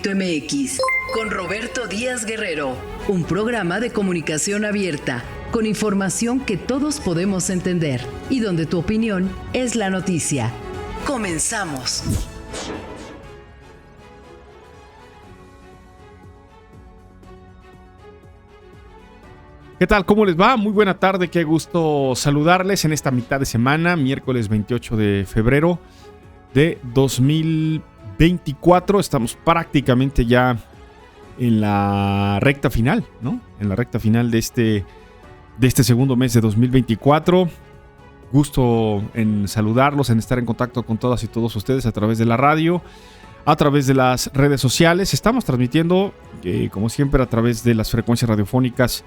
Directo MX, con Roberto Díaz Guerrero, un programa de comunicación abierta, con información que todos podemos entender y donde tu opinión es la noticia. Comenzamos. ¿Qué tal? ¿Cómo les va? Muy buena tarde, qué gusto saludarles en esta mitad de semana, miércoles 28 de febrero de 2024. Estamos prácticamente ya en la recta final, ¿no? En la recta final de este segundo mes de 2024. Gusto en saludarlos, en estar en contacto con todas y todos ustedes a través de la radio, a través de las redes sociales. Estamos transmitiendo, como siempre, a través de las frecuencias radiofónicas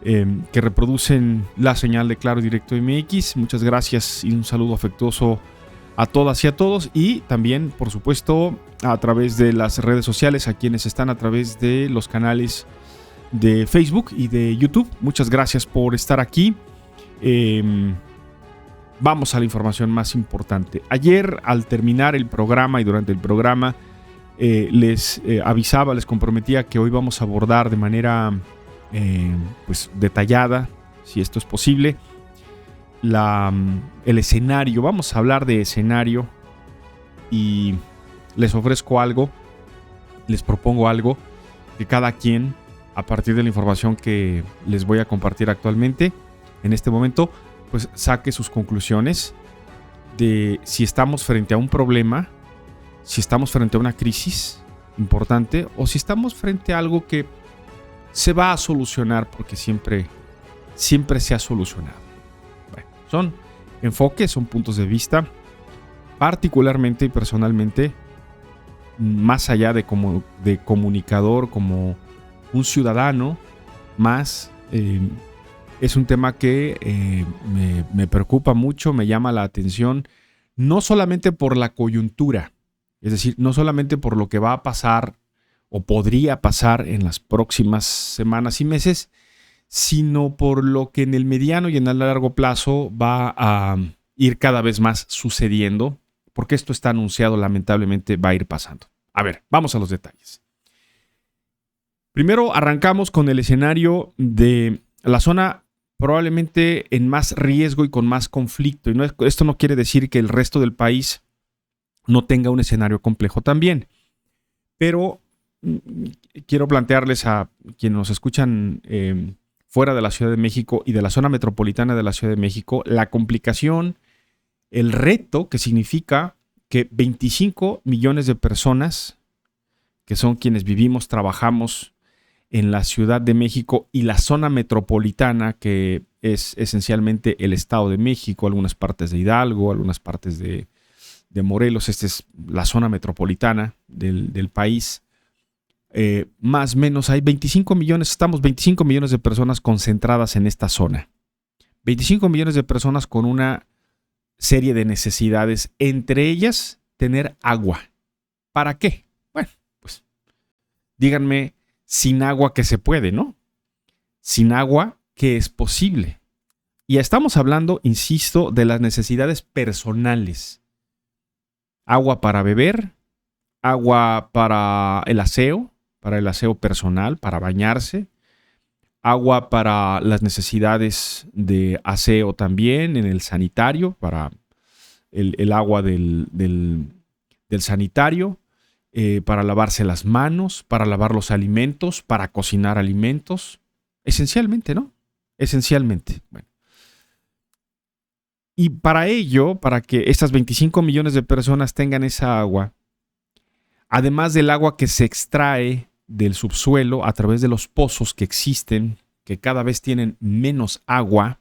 que reproducen la señal de Claro Directo MX. Muchas gracias y un saludo afectuoso a todas y a todos, y también, por supuesto, a través de las redes sociales, a quienes están a través de los canales de Facebook y de YouTube. Muchas gracias por estar aquí. Vamos a la información más importante. Ayer, al terminar el programa y durante el programa, les avisaba, les comprometía que hoy vamos a abordar de manera pues detallada, si esto es posible, el escenario. Vamos a hablar de escenario y les ofrezco algo, les propongo algo, que cada quien, a partir de la información que les voy a compartir actualmente, en este momento, pues saque sus conclusiones de si estamos frente a un problema, si estamos frente a una crisis importante, o si estamos frente a algo que se va a solucionar, porque siempre se ha solucionado. Bueno, son enfoques, son puntos de vista, particularmente y personalmente, más allá de comunicador, como un ciudadano más, es un tema que me preocupa mucho, me llama la atención, no solamente por la coyuntura, es decir, no solamente por lo que va a pasar o podría pasar en las próximas semanas y meses, sino por lo que en el mediano y en el largo plazo va a ir cada vez más sucediendo, porque esto está anunciado, lamentablemente va a ir pasando. A ver, vamos a los detalles. Primero arrancamos con el escenario de la zona probablemente en más riesgo y con más conflicto. Y esto no quiere decir que el resto del país no tenga un escenario complejo también, pero quiero plantearles a quienes nos escuchan fuera de la Ciudad de México y de la zona metropolitana de la Ciudad de México, la complicación, el reto que significa que 25 millones de personas, que son quienes vivimos, trabajamos en la Ciudad de México y la zona metropolitana, que es esencialmente el Estado de México, algunas partes de Hidalgo, algunas partes de Morelos. Esta es la zona metropolitana del país. Más o menos hay 25 millones de personas concentradas en esta zona. 25 millones de personas con una serie de necesidades, entre ellas tener agua. ¿Para qué? Bueno, pues díganme, sin agua que se puede, ¿no? Sin agua que es posible. Y estamos hablando, insisto, de las necesidades personales. Agua para beber, agua para el aseo personal, para bañarse, agua para las necesidades de aseo también en el sanitario, para el agua del sanitario, para lavarse las manos, para lavar los alimentos, para cocinar alimentos, esencialmente, ¿no? Esencialmente. Bueno. Y para ello, para que estas 25 millones de personas tengan esa agua, además del agua que se extrae del subsuelo a través de los pozos que existen, que cada vez tienen menos agua,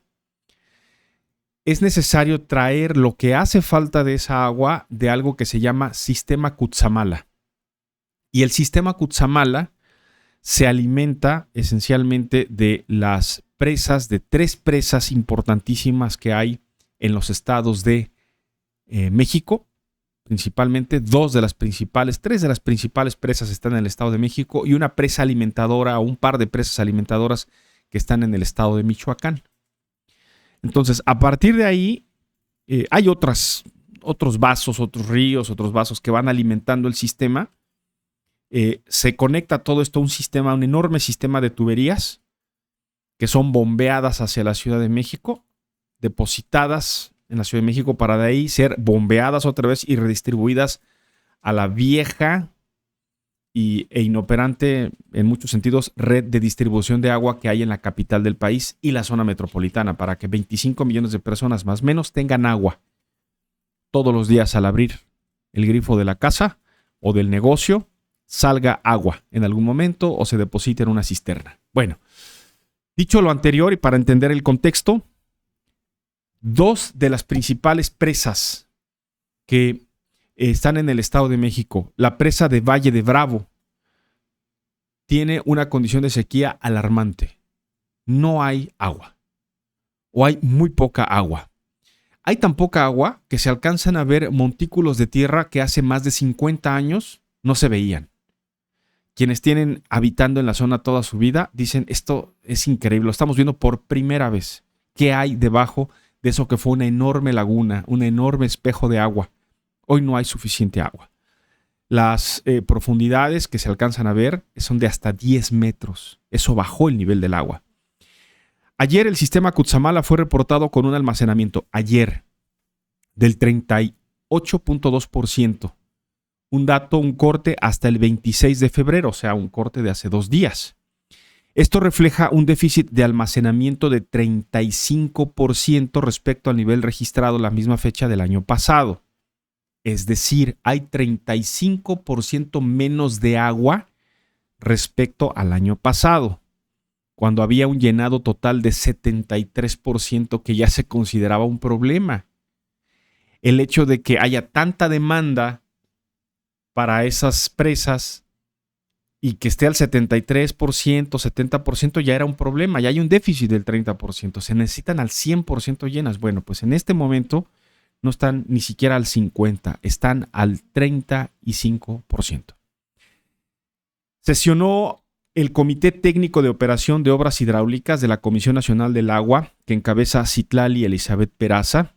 es necesario traer lo que hace falta de esa agua de algo que se llama sistema Cutzamala. Y el sistema Cutzamala se alimenta esencialmente de las presas, de 3 presas importantísimas que hay en los estados de México. Principalmente 3 de las principales presas están en el Estado de México y una presa alimentadora o un par de presas alimentadoras que están en el estado de Michoacán. Entonces, a partir de ahí, hay otros vasos, otros ríos, otros vasos que van alimentando el sistema, Se conecta todo esto a un enorme sistema de tuberías que son bombeadas hacia la Ciudad de México, depositadas en la Ciudad de México para de ahí ser bombeadas otra vez y redistribuidas a la vieja e inoperante, en muchos sentidos, red de distribución de agua que hay en la capital del país y la zona metropolitana, para que 25 millones de personas más o menos tengan agua todos los días al abrir el grifo de la casa o del negocio, salga agua en algún momento o se deposite en una cisterna. Bueno, dicho lo anterior y para entender el contexto, dos de las principales presas que están en el Estado de México, la presa de Valle de Bravo, tiene una condición de sequía alarmante. No hay agua, o hay muy poca agua. Hay tan poca agua que se alcanzan a ver montículos de tierra que hace más de 50 años no se veían. Quienes tienen habitando en la zona toda su vida dicen, esto es increíble, lo estamos viendo por primera vez. ¿Qué hay debajo de eso que fue una enorme laguna, un enorme espejo de agua? Hoy no hay suficiente agua. Las profundidades que se alcanzan a ver son de hasta 10 metros. Eso bajó el nivel del agua. Ayer el sistema Cutzamala fue reportado con un almacenamiento, del 38.2%. Un corte hasta el 26 de febrero, o sea, un corte de hace 2 días. Esto refleja un déficit de almacenamiento de 35% respecto al nivel registrado la misma fecha del año pasado. Es decir, hay 35% menos de agua respecto al año pasado, cuando había un llenado total de 73% que ya se consideraba un problema. El hecho de que haya tanta demanda para esas presas y que esté al 73%, 70% ya era un problema, ya hay un déficit del 30%, se necesitan al 100% llenas. Bueno, pues en este momento no están ni siquiera al 50%, están al 35%. Sesionó el Comité Técnico de Operación de Obras Hidráulicas de la Comisión Nacional del Agua, que encabeza Citlali Elizabeth Peraza,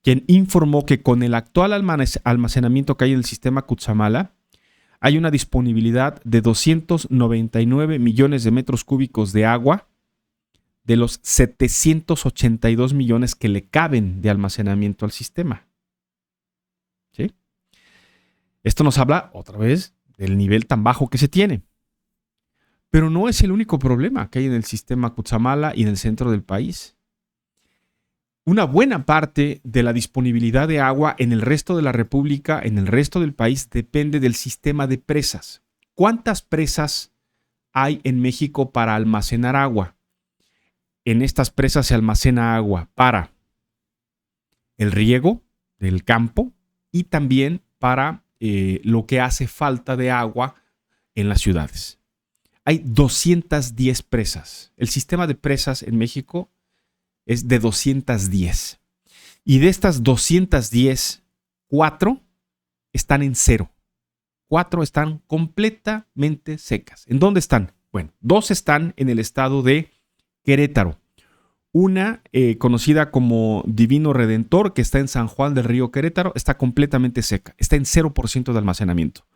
quien informó que con el actual almacenamiento que hay en el sistema Cutzamala, hay una disponibilidad de 299 millones de metros cúbicos de agua de los 782 millones que le caben de almacenamiento al sistema. ¿Sí? Esto nos habla, otra vez, del nivel tan bajo que se tiene. Pero no es el único problema que hay en el sistema Cutzamala y en el centro del país. Una buena parte de la disponibilidad de agua en el resto de la República, en el resto del país, depende del sistema de presas. ¿Cuántas presas hay en México para almacenar agua? En estas presas se almacena agua para el riego del campo y también para lo que hace falta de agua en las ciudades. Hay 210 presas. El sistema de presas en México es de 210. Y de estas 210, 4 están en cero. 4 están completamente secas. ¿En dónde están? Bueno, 2 están en el estado de Querétaro. Una conocida como Divino Redentor, que está en San Juan del Río, Querétaro, está completamente seca. Está en 0% de almacenamiento.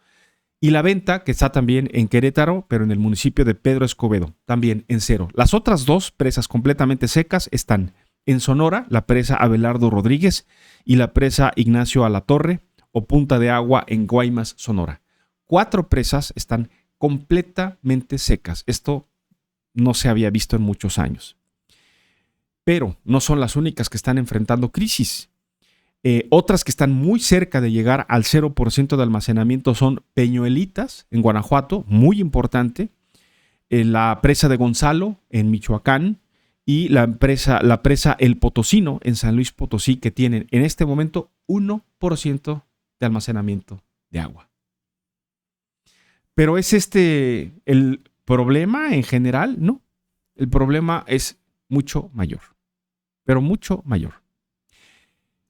Y La Venta, que está también en Querétaro, pero en el municipio de Pedro Escobedo, también en 0. Las otras 2 presas completamente secas están en Sonora, la presa Abelardo Rodríguez y la presa Ignacio Alatorre o Punta de Agua en Guaymas, Sonora. 4 presas están completamente secas. Esto no se había visto en muchos años. Pero no son las únicas que están enfrentando crisis. Otras que están muy cerca de llegar al 0% de almacenamiento son Peñuelitas, en Guanajuato, muy importante, la presa de Gonzalo, en Michoacán, y la presa El Potosino, en San Luis Potosí, que tienen en este momento 1% de almacenamiento de agua. Pero ¿es este el problema en general? No, el problema es mucho mayor, pero mucho mayor.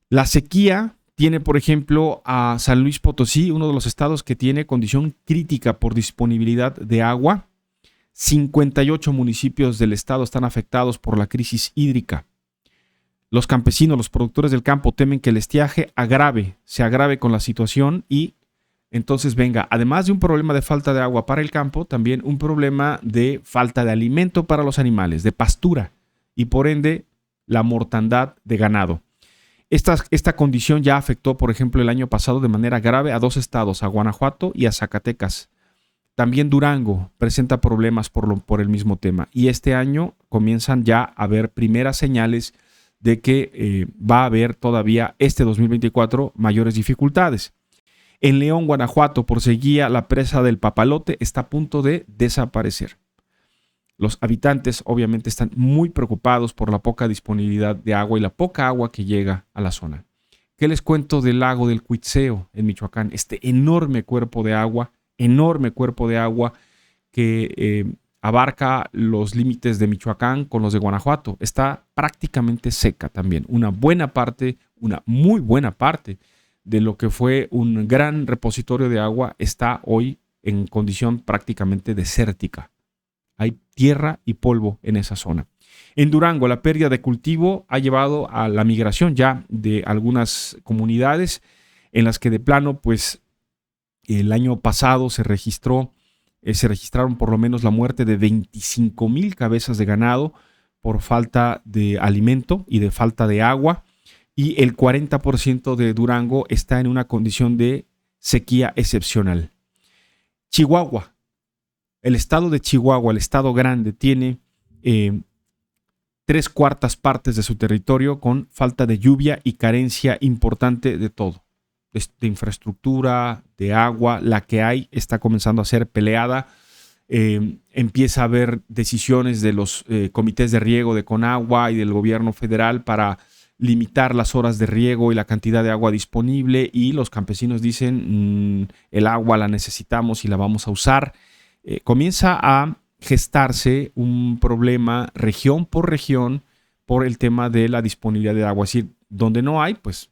La sequía tiene, por ejemplo, a San Luis Potosí, uno de los estados que tiene condición crítica por disponibilidad de agua. 58 municipios del estado están afectados por la crisis hídrica. Los campesinos, los productores del campo temen que el estiaje se agrave con la situación y Entonces, venga, además de un problema de falta de agua para el campo, también un problema de falta de alimento para los animales, de pastura y por ende la mortandad de ganado. Esta condición ya afectó, por ejemplo, el año pasado de manera grave a 2 estados, a Guanajuato y a Zacatecas. También Durango presenta problemas por el mismo tema. Y este año comienzan ya a haber primeras señales de que va a haber todavía este 2024 mayores dificultades. En León, Guanajuato, por sequía, la presa del Papalote está a punto de desaparecer. Los habitantes obviamente están muy preocupados por la poca disponibilidad de agua y la poca agua que llega a la zona. ¿Qué les cuento del lago del Cuitzeo en Michoacán? Este enorme cuerpo de agua que abarca los límites de Michoacán con los de Guanajuato. Está prácticamente seca también. Una muy buena parte de lo que fue un gran repositorio de agua está hoy en condición prácticamente desértica. Hay tierra y polvo en esa zona. En Durango, la pérdida de cultivo ha llevado a la migración ya de algunas comunidades en las que de plano, pues, el año pasado se registraron por lo menos la muerte de 25,000 cabezas de ganado por falta de alimento y de falta de agua. Y el 40% de Durango está en una condición de sequía excepcional. Chihuahua. El estado de Chihuahua, el estado grande, tiene 3/4 partes de su territorio con falta de lluvia y carencia importante de todo. De infraestructura, de agua, la que hay está comenzando a ser peleada. Empieza a haber decisiones de los comités de riego de Conagua y del gobierno federal para limitar las horas de riego y la cantidad de agua disponible, y los campesinos dicen el agua la necesitamos y la vamos a usar. Comienza a gestarse un problema región por región por el tema de la disponibilidad de agua. Es decir, donde no hay, pues,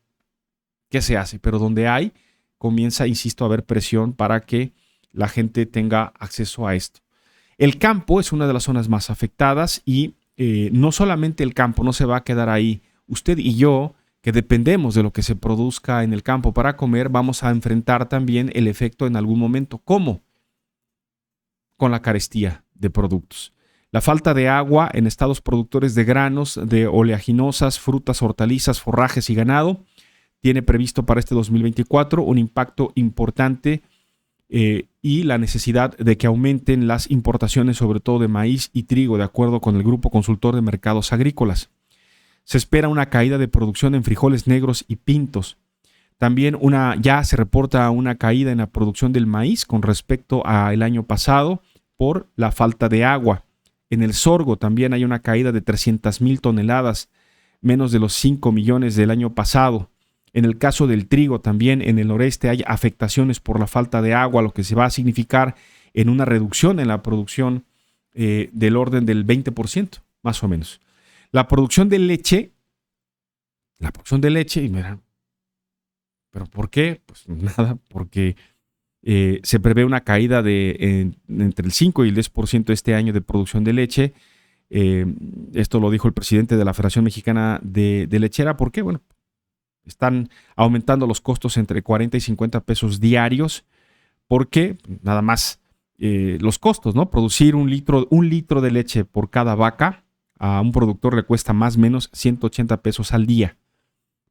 ¿qué se hace? Pero donde hay, comienza, insisto, a haber presión para que la gente tenga acceso a esto. El campo es una de las zonas más afectadas y no solamente el campo no se va a quedar ahí. Usted y yo, que dependemos de lo que se produzca en el campo para comer, vamos a enfrentar también el efecto en algún momento. ¿Cómo? Con la carestía de productos. La falta de agua en estados productores de granos, de oleaginosas, frutas, hortalizas, forrajes y ganado tiene previsto para este 2024 un impacto importante y la necesidad de que aumenten las importaciones, sobre todo de maíz y trigo, de acuerdo con el Grupo Consultor de Mercados Agrícolas. Se espera una caída de producción en frijoles negros y pintos. También ya se reporta una caída en la producción del maíz con respecto al año pasado por la falta de agua. En el sorgo también hay una caída de 300,000 toneladas, menos de los 5 millones del año pasado. En el caso del trigo también en el noreste hay afectaciones por la falta de agua, lo que se va a significar en una reducción en la producción del orden del 20%, más o menos. La producción de leche, y mira, ¿pero por qué? Pues nada, porque se prevé una caída de entre el 5 y el 10% este año de producción de leche. Esto lo dijo el presidente de la Federación Mexicana de Lechera. ¿Por qué? Bueno, están aumentando los costos entre 40 y 50 pesos diarios. Porque nada más los costos, ¿no? Producir un litro de leche por cada vaca a un productor le cuesta más o menos 180 pesos al día.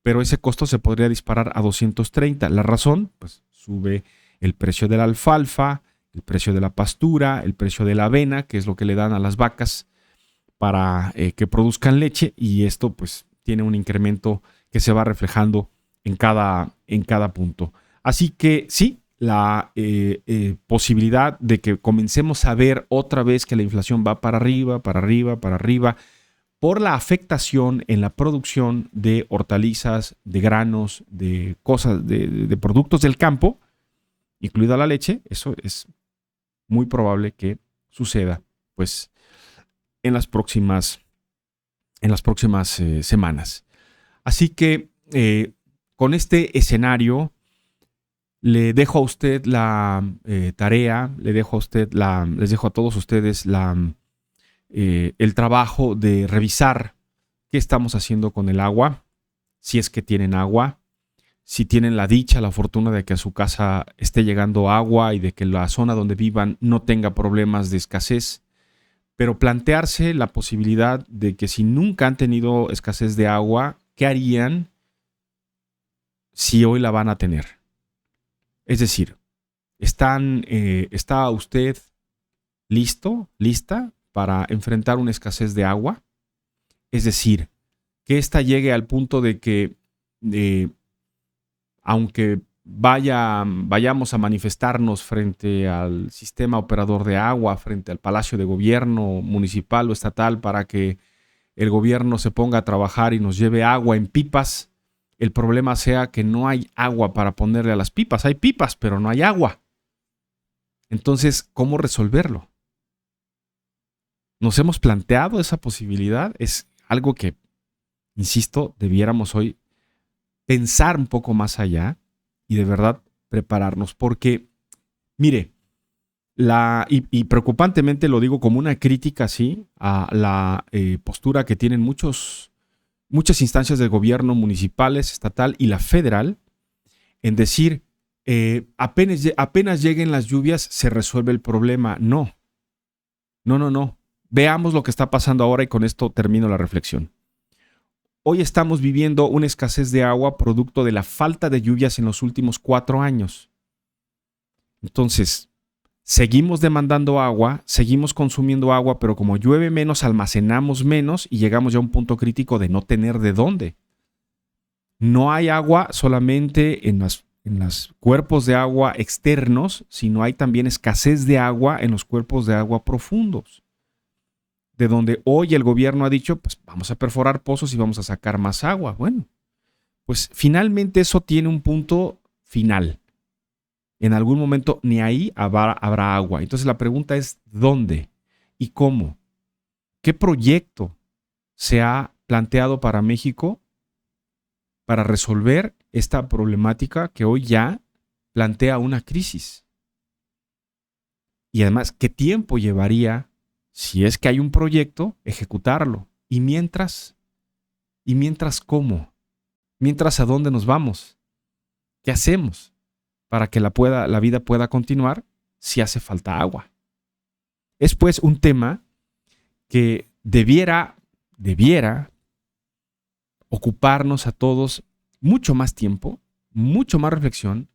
Pero ese costo se podría disparar a 230. La razón, pues sube el precio de la alfalfa, el precio de la pastura, el precio de la avena, que es lo que le dan a las vacas para que produzcan leche, y esto pues tiene un incremento que se va reflejando en cada punto. Así que sí, la posibilidad de que comencemos a ver otra vez que la inflación va para arriba, por la afectación en la producción de hortalizas, de granos, de cosas, de productos del campo, incluida la leche. Eso es muy probable que suceda pues en las próximas semanas. Así que con este escenario le dejo a usted la tarea, les dejo a todos ustedes el trabajo de revisar qué estamos haciendo con el agua, si es que tienen agua, si tienen la dicha, la fortuna de que a su casa esté llegando agua y de que la zona donde vivan no tenga problemas de escasez, pero plantearse la posibilidad de que si nunca han tenido escasez de agua, ¿qué harían si hoy la van a tener? Es decir, ¿está usted lista para enfrentar una escasez de agua? Es decir, que ésta llegue al punto de que aunque vayamos a manifestarnos frente al sistema operador de agua, frente al Palacio de Gobierno municipal o estatal para que el gobierno se ponga a trabajar y nos lleve agua en pipas, el problema sea que no hay agua para ponerle a las pipas. Hay pipas, pero no hay agua. Entonces, ¿cómo resolverlo? ¿Nos hemos planteado esa posibilidad? Es algo que, insisto, debiéramos hoy pensar un poco más allá y de verdad prepararnos. Porque, mire, y preocupantemente lo digo como una crítica, sí, a la postura que tienen muchas instancias del gobierno municipales, estatal y la federal, en decir, apenas lleguen las lluvias se resuelve el problema. No. Veamos lo que está pasando ahora y con esto termino la reflexión. Hoy estamos viviendo una escasez de agua producto de la falta de lluvias en los últimos 4 años. Entonces, seguimos demandando agua, seguimos consumiendo agua, pero como llueve menos, almacenamos menos y llegamos ya a un punto crítico de no tener de dónde. No hay agua solamente en los cuerpos de agua externos, sino hay también escasez de agua en los cuerpos de agua profundos, de donde hoy el gobierno ha dicho, pues vamos a perforar pozos y vamos a sacar más agua. Bueno, pues finalmente eso tiene un punto final. En algún momento ni ahí habrá agua. Entonces la pregunta es ¿dónde y cómo? ¿Qué proyecto se ha planteado para México para resolver esta problemática que hoy ya plantea una crisis? Y además, ¿qué tiempo llevaría, si es que hay un proyecto, ejecutarlo? ¿Y mientras cómo? ¿Mientras a dónde nos vamos? ¿Qué hacemos para que la vida pueda continuar si hace falta agua? Es pues un tema que debiera ocuparnos a todos mucho más tiempo, mucho más reflexión.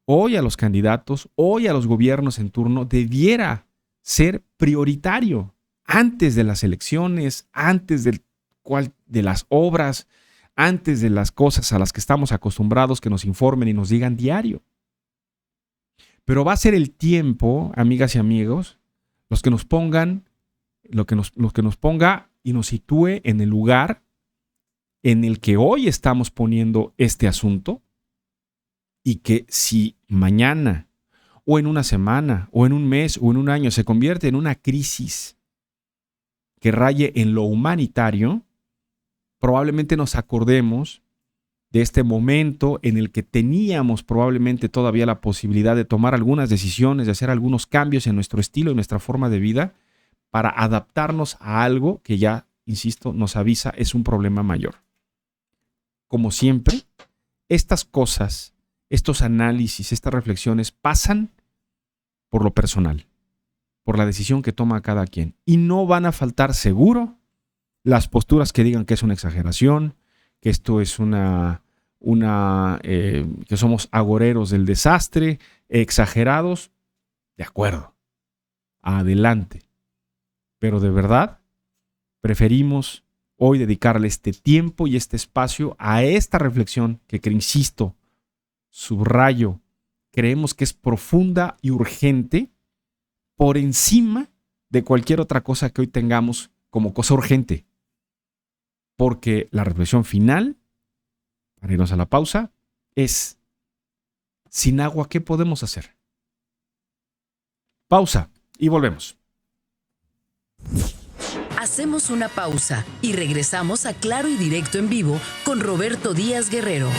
Hoy a los candidatos, hoy a los gobiernos en turno, debiera ser prioritario antes de las elecciones, antes de las obras, antes de las cosas a las que estamos acostumbrados que nos informen y nos digan diario. Pero va a ser el tiempo, amigas y amigos, lo que nos ponga y nos sitúe en el lugar en el que hoy estamos poniendo este asunto, y que si mañana o en una semana o en un mes o en un año se convierte en una crisis que raye en lo humanitario, probablemente nos acordemos de este momento en el que teníamos probablemente todavía la posibilidad de tomar algunas decisiones, de hacer algunos cambios en nuestro estilo y nuestra forma de vida para adaptarnos a algo que ya, insisto, nos avisa es un problema mayor. Como siempre, estas cosas, estos análisis, estas reflexiones pasan por lo personal, por la decisión que toma cada quien. Y no van a faltar seguro las posturas que digan que es una exageración, que esto es que somos agoreros del desastre, exagerados. De acuerdo, adelante. Pero de verdad, preferimos hoy dedicarle este tiempo y este espacio a esta reflexión que insisto, subrayo, creemos que es profunda y urgente por encima de cualquier otra cosa que hoy tengamos como cosa urgente. Porque la reflexión final, para irnos a la pausa, es: sin agua, ¿qué podemos hacer? Pausa y volvemos. Hacemos una pausa y regresamos a Claro y Directo en Vivo con Roberto Díaz Guerrero.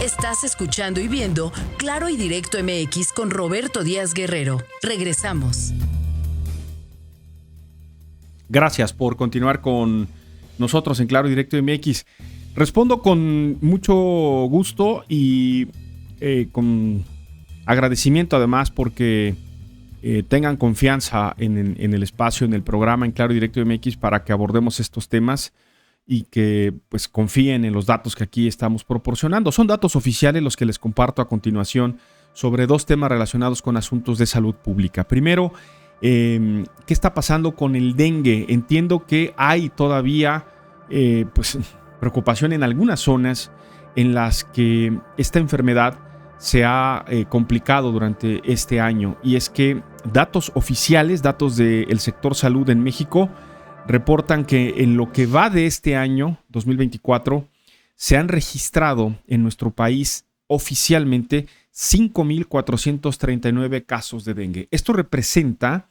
Estás escuchando y viendo Claro y Directo MX con Roberto Díaz Guerrero. Regresamos. Gracias por continuar con nosotros en Claro y Directo MX. Respondo con mucho gusto y con agradecimiento además porque tengan confianza en el espacio, en el programa en Claro y Directo MX para que abordemos estos temas y que pues confíen en los datos que aquí estamos proporcionando. Son datos oficiales los que les comparto a continuación sobre dos temas relacionados con asuntos de salud pública. Primero, ¿qué está pasando con el dengue? Entiendo que hay todavía pues preocupación en algunas zonas en las que esta enfermedad se ha complicado durante este año, y es que datos oficiales, datos del sector salud en México, reportan que en lo que va de este año, 2024, se han registrado en nuestro país oficialmente 5,439 casos de dengue. Esto representa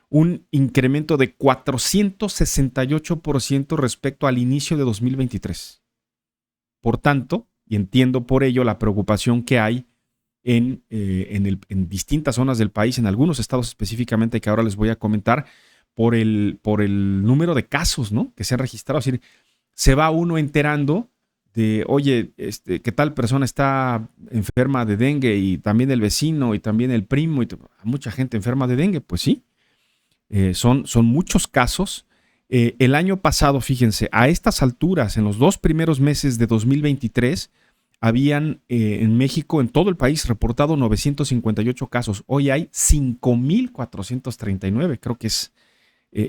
un incremento de 468% respecto al inicio de 2023. Por tanto, y entiendo por ello la preocupación que hay en distintas zonas del país, en algunos estados específicamente que ahora les voy a comentar, por el número de casos, ¿no?, que se han registrado. Es decir, se va uno enterando de, oye, que tal persona está enferma de dengue, y también el vecino y también el primo, y mucha gente enferma de dengue. Pues sí, son muchos casos. El año pasado, fíjense, a estas alturas, en los 2 primeros meses de 2023, habían en México, en todo el país, reportado 958 casos. Hoy hay 5,439. Creo que es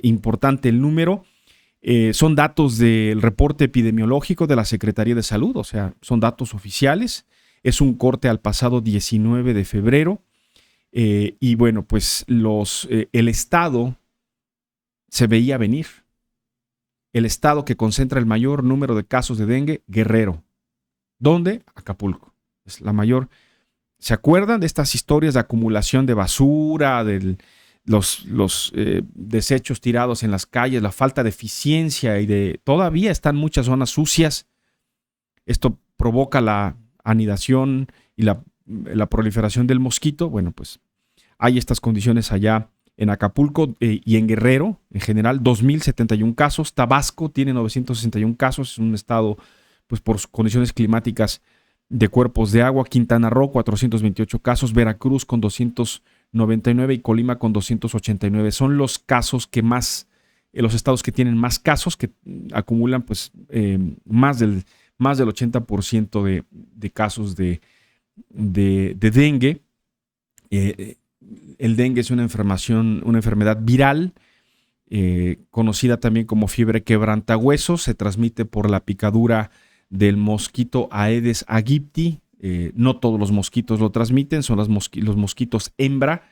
importante el número. Son datos del reporte epidemiológico de la Secretaría de Salud, o sea, son datos oficiales. Es un corte al pasado 19 de febrero. Y bueno, pues el estado se veía venir. El estado que concentra el mayor número de casos de dengue, Guerrero. ¿Dónde? Acapulco. Es la mayor. ¿Se acuerdan de estas historias de acumulación de basura, de los desechos tirados en las calles, la falta de eficiencia y todavía están muchas zonas sucias? Esto provoca la anidación y la proliferación del mosquito. Bueno, pues hay estas condiciones allá en Acapulco y en Guerrero en general. 2,071 casos. Tabasco tiene 961 casos. Es un estado, pues por condiciones climáticas, de cuerpos de agua. Quintana Roo, 428 casos. Veracruz con 299 y Colima con 289. Son los casos que más, los estados que tienen más casos, que acumulan pues más del 80% de casos de dengue. El dengue es una enfermedad viral, conocida también como fiebre quebrantahuesos. Se transmite por la picadura del mosquito Aedes aegypti. No todos los mosquitos lo transmiten, son los mosquitos hembra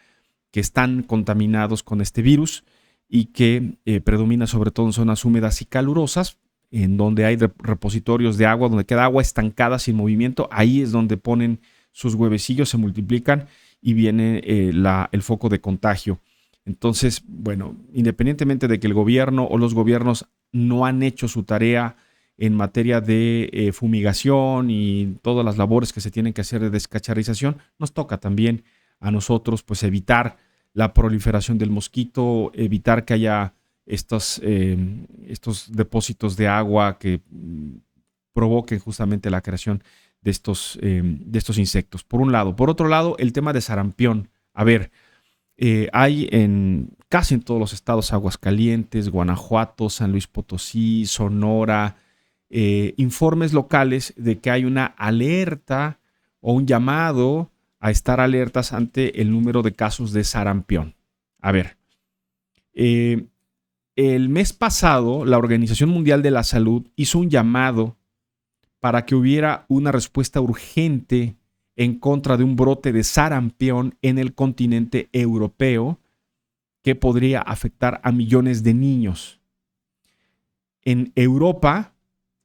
que están contaminados con este virus y que predomina sobre todo en zonas húmedas y calurosas, en donde hay repositorios de agua, donde queda agua estancada sin movimiento. Ahí es donde ponen sus huevecillos, se multiplican y viene el foco de contagio. Entonces, bueno, independientemente de que el gobierno o los gobiernos no han hecho su tarea en materia de fumigación y todas las labores que se tienen que hacer de descacharización, nos toca también a nosotros pues evitar la proliferación del mosquito, evitar que haya estos depósitos de agua que provoquen justamente la creación de estos insectos, por un lado. Por otro lado, el tema de sarampión. A ver, hay casi en todos los estados, Aguascalientes, Guanajuato, San Luis Potosí, Sonora, informes locales de que hay una alerta o un llamado a estar alertas ante el número de casos de sarampión. A ver, el mes pasado la Organización Mundial de la Salud hizo un llamado para que hubiera una respuesta urgente en contra de un brote de sarampión en el continente europeo que podría afectar a millones de niños. En Europa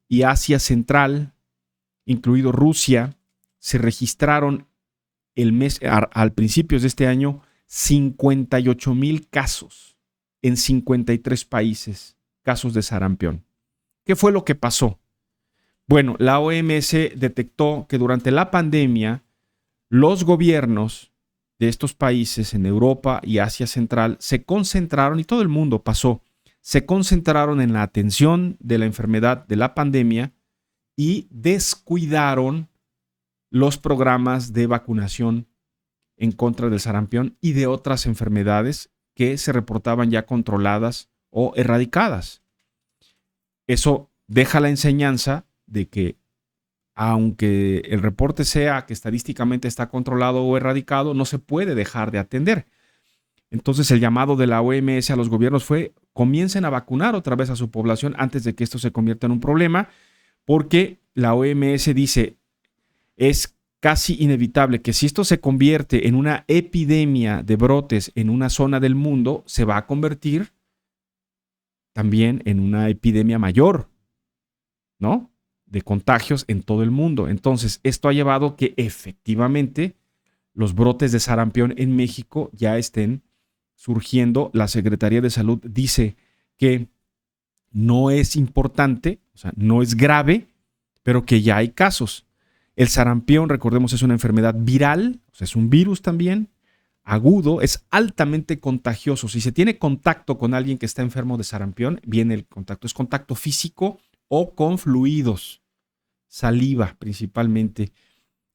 y Asia Central, incluido Rusia, se registraron al principios de este año 58,000 casos en 53 países, casos de sarampión. ¿Qué fue lo que pasó? Bueno, la OMS detectó que durante la pandemia los gobiernos de estos países en Europa y Asia Central se concentraron, y todo el mundo pasó, se concentraron en la atención de la enfermedad de la pandemia y descuidaron los programas de vacunación en contra del sarampión y de otras enfermedades que se reportaban ya controladas o erradicadas. Eso deja la enseñanza de que, aunque el reporte sea que estadísticamente está controlado o erradicado, no se puede dejar de atender. Entonces el llamado de la OMS a los gobiernos fue: comiencen a vacunar otra vez a su población antes de que esto se convierta en un problema, porque la OMS dice, es casi inevitable que si esto se convierte en una epidemia de brotes en una zona del mundo, se va a convertir también en una epidemia mayor, ¿no?, de contagios en todo el mundo. Entonces, esto ha llevado que efectivamente los brotes de sarampión en México ya estén surgiendo. La Secretaría de Salud dice que no es importante, o sea, no es grave, pero que ya hay casos. El sarampión, recordemos, es una enfermedad viral, o sea, es un virus también, agudo, es altamente contagioso. Si se tiene contacto con alguien que está enfermo de sarampión, viene el contacto, es contacto físico o con fluidos, saliva principalmente,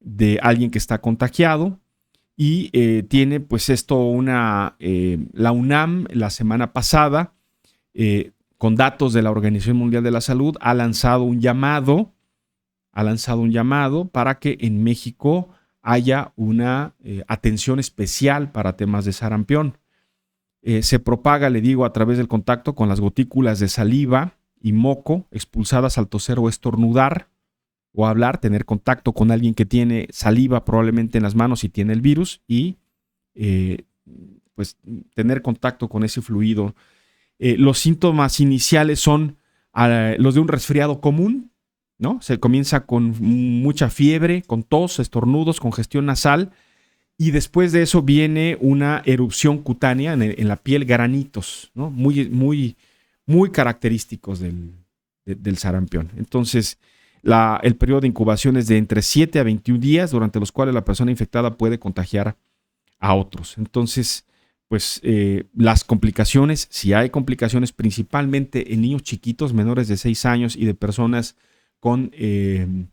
de alguien que está contagiado. Y tiene pues esto la UNAM la semana pasada, con datos de la Organización Mundial de la Salud, ha lanzado un llamado para que en México haya una atención especial para temas de sarampión. Se propaga, le digo, a través del contacto con las gotículas de saliva y moco expulsadas al toser o estornudar o hablar, tener contacto con alguien que tiene saliva probablemente en las manos y tiene el virus, y pues tener contacto con ese fluido. Los síntomas iniciales son los de un resfriado común, ¿no? Se comienza con mucha fiebre, con tos, estornudos, congestión nasal, y después de eso viene una erupción cutánea en la piel, granitos, ¿no?, muy característicos del sarampión. Entonces, el periodo de incubación es de entre 7 a 21 días, durante los cuales la persona infectada puede contagiar a otros. Entonces, pues las complicaciones, si hay complicaciones, principalmente en niños chiquitos, menores de 6 años y de personas con el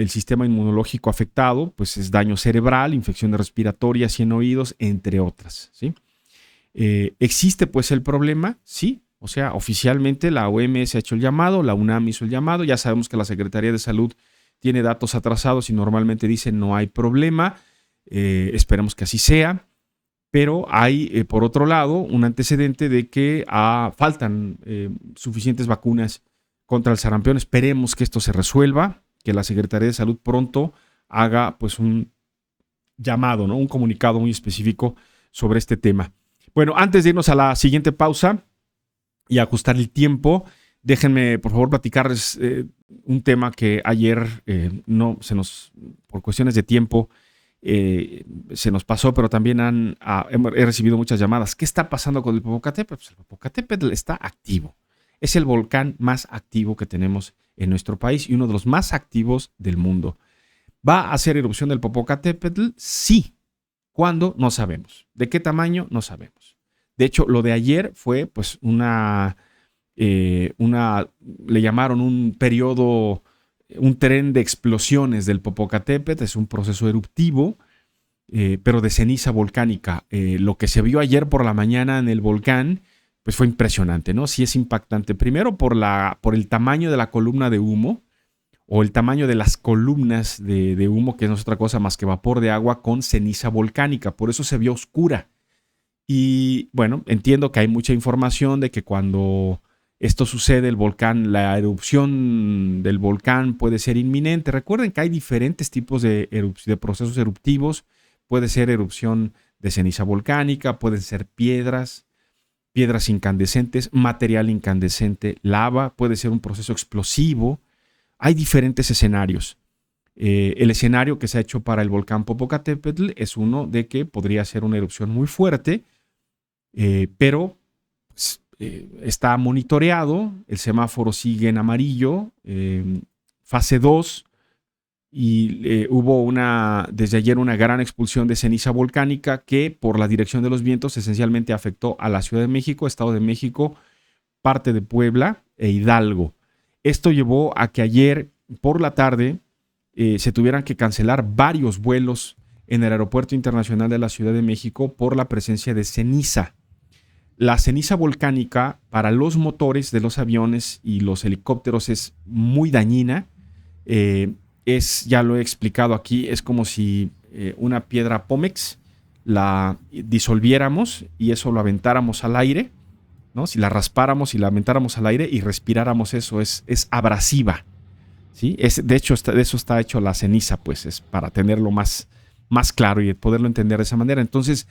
sistema inmunológico afectado, pues es daño cerebral, infecciones respiratorias y en oídos, entre otras, ¿sí? ¿Existe pues el problema? Sí. O sea, oficialmente la OMS ha hecho el llamado, la UNAM hizo el llamado, ya sabemos que la Secretaría de Salud tiene datos atrasados y normalmente dice no hay problema, esperemos que así sea, pero hay por otro lado un antecedente de que faltan suficientes vacunas contra el sarampión. Esperemos que esto se resuelva, que la Secretaría de Salud pronto haga pues un llamado, ¿no?, un comunicado muy específico sobre este tema. Bueno, antes de irnos a la siguiente pausa y ajustar el tiempo, déjenme por favor platicarles un tema que ayer por cuestiones de tiempo se nos pasó, pero también he recibido muchas llamadas. ¿Qué está pasando con el Popocatépetl? Pues el Popocatépetl está activo. Es el volcán más activo que tenemos en nuestro país y uno de los más activos del mundo. ¿Va a hacer erupción del Popocatépetl? Sí. ¿Cuándo? No sabemos. ¿De qué tamaño? No sabemos. De hecho, lo de ayer fue pues le llamaron un periodo, un tren de explosiones del Popocatépetl. Es un proceso eruptivo, pero de ceniza volcánica. Lo que se vio ayer por la mañana en el volcán pues fue impresionante, ¿no? Sí es impactante. Primero por el tamaño de la columna de humo, o el tamaño de las columnas de humo, que no es otra cosa más que vapor de agua con ceniza volcánica. Por eso se vio oscura. Y bueno, entiendo que hay mucha información de que cuando esto sucede, la erupción del volcán puede ser inminente. Recuerden que hay diferentes tipos de procesos eruptivos. Puede ser erupción de ceniza volcánica, pueden ser piedras incandescentes, material incandescente, lava, puede ser un proceso explosivo. Hay diferentes escenarios. El escenario que se ha hecho para el volcán Popocatépetl es uno de que podría ser una erupción muy fuerte, pero está monitoreado, el semáforo sigue en amarillo, fase 2 y hubo desde ayer una gran expulsión de ceniza volcánica que por la dirección de los vientos esencialmente afectó a la Ciudad de México, Estado de México, parte de Puebla e Hidalgo. Esto llevó a que ayer por la tarde se tuvieran que cancelar varios vuelos en el Aeropuerto Internacional de la Ciudad de México por la presencia de ceniza. La ceniza volcánica para los motores de los aviones y los helicópteros es muy dañina. Ya lo he explicado aquí, es como si una piedra Pómex la disolviéramos y eso lo aventáramos al aire, ¿no? Si la raspáramos y la aventáramos al aire y respiráramos eso, es abrasiva, ¿sí? De hecho, de eso está hecho la ceniza, pues es para tenerlo más claro y poderlo entender de esa manera. Entonces,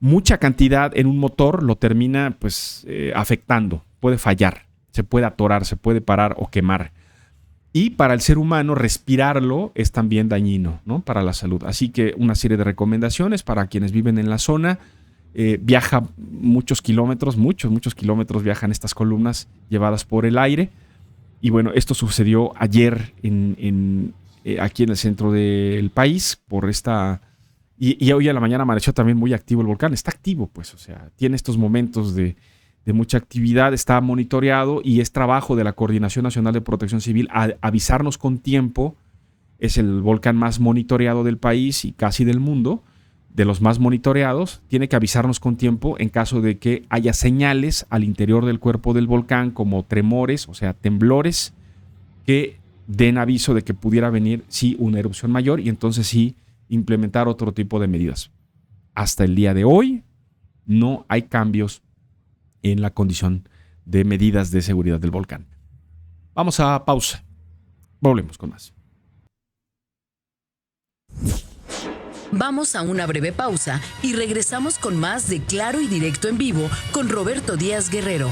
mucha cantidad en un motor lo termina pues afectando, puede fallar, se puede atorar, se puede parar o quemar. Y para el ser humano respirarlo es también dañino, ¿no? Para la salud. Así que una serie de recomendaciones para quienes viven en la zona. Viaja muchos kilómetros viajan estas columnas llevadas por el aire. Y bueno, esto sucedió ayer aquí en el centro del país por esta... Y hoy a la mañana amaneció también muy activo el volcán. Está activo, pues, o sea, tiene estos momentos de mucha actividad, está monitoreado y es trabajo de la Coordinación Nacional de Protección Civil avisarnos con tiempo. Es el volcán más monitoreado del país y casi del mundo, de los más monitoreados. Tiene que avisarnos con tiempo en caso de que haya señales al interior del cuerpo del volcán como tremores, o sea, temblores, que den aviso de que pudiera venir, sí, una erupción mayor y entonces sí implementar otro tipo de medidas. Hasta el día de hoy no hay cambios en la condición de medidas de seguridad del volcán. Vamos a pausa. Volvemos con más. Vamos a una breve pausa y regresamos con más de Claro y Directo en Vivo con Roberto Díaz Guerrero.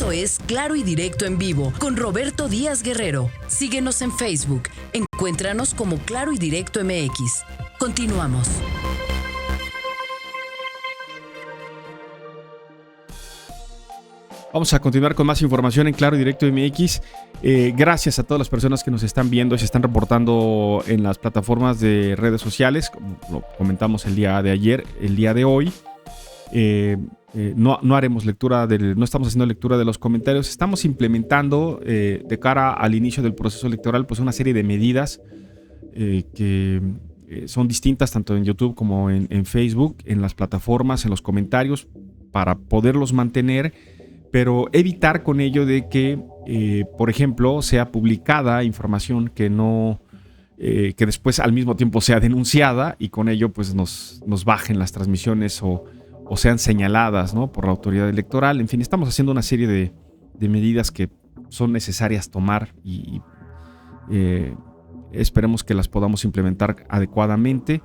Esto es Claro y Directo en Vivo con Roberto Díaz Guerrero. Síguenos en Facebook. Encuéntranos como Claro y Directo MX. Continuamos. Vamos a continuar con más información en Claro y Directo MX. Gracias a todas las personas que nos están viendo y se están reportando en las plataformas de redes sociales, como lo comentamos el día de ayer, el día de hoy. No haremos lectura, no estamos haciendo lectura de los comentarios. Estamos implementando de cara al inicio del proceso electoral pues una serie de medidas que son distintas tanto en YouTube como en Facebook, en las plataformas, en los comentarios, para poderlos mantener, pero evitar con ello de que, por ejemplo, sea publicada información que después al mismo tiempo sea denunciada y con ello pues nos bajen las transmisiones o sean señaladas, ¿no?, por la autoridad electoral. En fin, estamos haciendo una serie de medidas que son necesarias tomar y esperemos que las podamos implementar adecuadamente.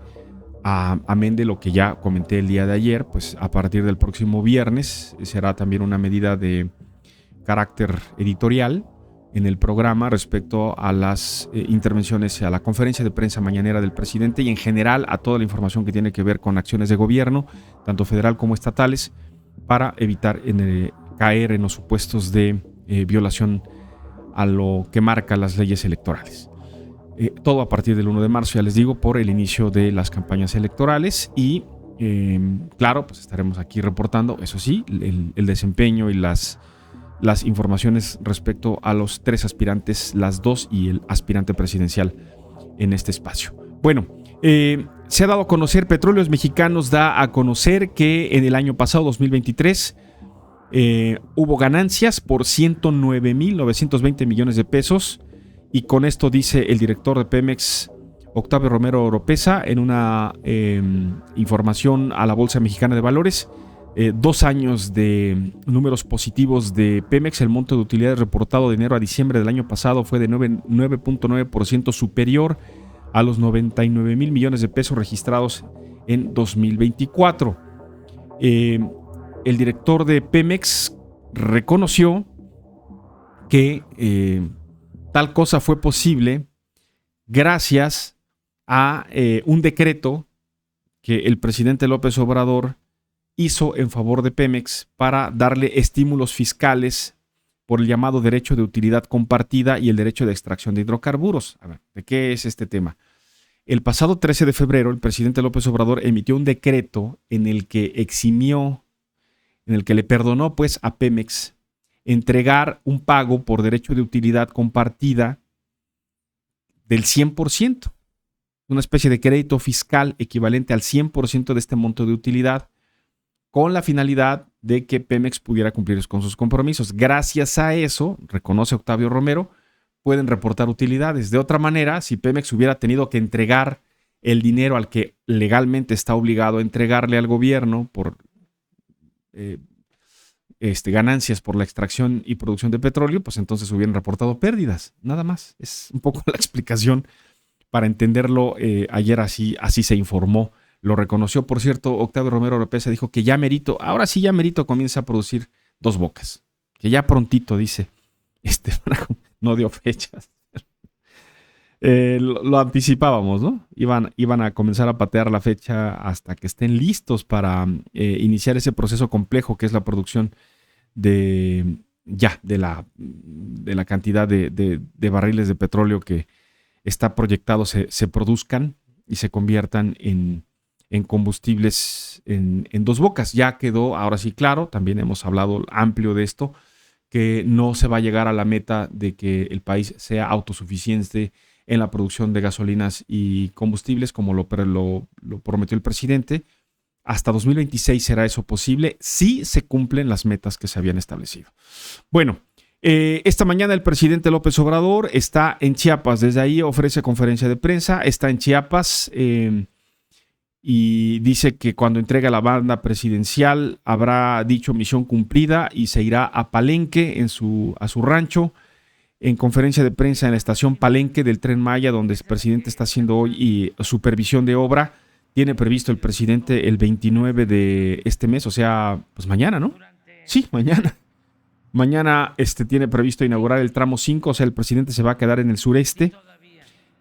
Amén de lo que ya comenté el día de ayer, pues a partir del próximo viernes será también una medida de carácter editorial en el programa respecto a las intervenciones, a la conferencia de prensa mañanera del presidente y en general a toda la información que tiene que ver con acciones de gobierno, tanto federal como estatales, para evitar caer en los supuestos de violación a lo que marca las leyes electorales. Todo a partir del 1 de marzo, ya les digo, por el inicio de las campañas electorales y claro, pues estaremos aquí reportando, eso sí, el desempeño y las informaciones respecto a los 3 aspirantes, las 2 y el aspirante presidencial en este espacio. Bueno, se ha dado a conocer, Petróleos Mexicanos da a conocer que en el año pasado, 2023, hubo ganancias por 109,920 millones de pesos. Y con esto dice el director de Pemex, Octavio Romero Oropeza, en una información a la Bolsa Mexicana de Valores, 2 años de números positivos de Pemex. El monto de utilidades reportado de enero a diciembre del año pasado fue de 9.9% superior a los 99,000 millones de pesos registrados en 2024. El director de Pemex reconoció que tal cosa fue posible gracias a un decreto que el presidente López Obrador hizo en favor de Pemex para darle estímulos fiscales por el llamado derecho de utilidad compartida y el derecho de extracción de hidrocarburos. A ver, ¿de qué es este tema? El pasado 13 de febrero, el presidente López Obrador emitió un decreto en el que le perdonó pues a Pemex entregar un pago por derecho de utilidad compartida del 100%, una especie de crédito fiscal equivalente al 100% de este monto de utilidad, con la finalidad de que Pemex pudiera cumplir con sus compromisos. Gracias a eso, reconoce Octavio Romero, pueden reportar utilidades. De otra manera, si Pemex hubiera tenido que entregar el dinero al que legalmente está obligado a entregarle al gobierno por ganancias por la extracción y producción de petróleo, pues entonces hubieran reportado pérdidas, nada más. Es un poco la explicación para entenderlo. Ayer así se informó, lo reconoció. Por cierto, Octavio Romero Oropeza dijo que ahora sí ya merito comienza a producir Dos Bocas, que ya prontito, dice, no dio fechas. Lo anticipábamos, ¿no? Iban a comenzar a patear la fecha hasta que estén listos para iniciar ese proceso complejo que es la producción de la cantidad de barriles de petróleo que está proyectado se produzcan y se conviertan en combustibles en Dos Bocas. Ya quedó, ahora sí, claro, también hemos hablado amplio de esto, que no se va a llegar a la meta de que el país sea autosuficiente en la producción de gasolinas y combustibles, como lo prometió el presidente. Hasta 2026 será eso posible si se cumplen las metas que se habían establecido. Bueno, esta mañana el presidente López Obrador está en Chiapas. Desde ahí ofrece conferencia de prensa. Está en Chiapas y dice que cuando entrega la banda presidencial habrá dicho misión cumplida y se irá a Palenque, a su rancho. En conferencia de prensa en la estación Palenque del Tren Maya, donde el presidente está haciendo hoy supervisión de obra, tiene previsto el presidente el 29 de este mes, o sea, pues mañana, ¿no? Sí, mañana. Mañana tiene previsto inaugurar el tramo 5, o sea, el presidente se va a quedar en el sureste.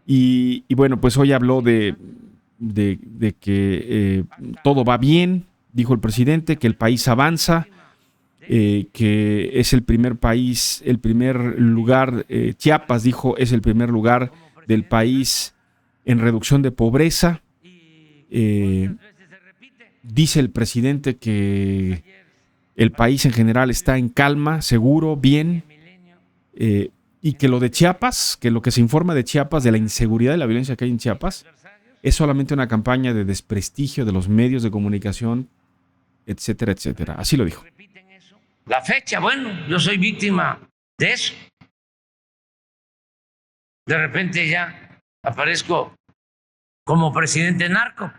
Y bueno, pues hoy habló de que todo va bien, dijo el presidente, que el país avanza, que es el primer país, el primer lugar, Chiapas, dijo, es el primer lugar del país en reducción de pobreza. Dice el presidente que el país en general está en calma, seguro, bien, y que lo de Chiapas, que lo que se informa de Chiapas, de la inseguridad y la violencia que hay en Chiapas, es solamente una campaña de desprestigio de los medios de comunicación, etcétera, etcétera. Así lo dijo. La fecha, bueno, yo soy víctima de eso. De repente ya aparezco como presidente narco.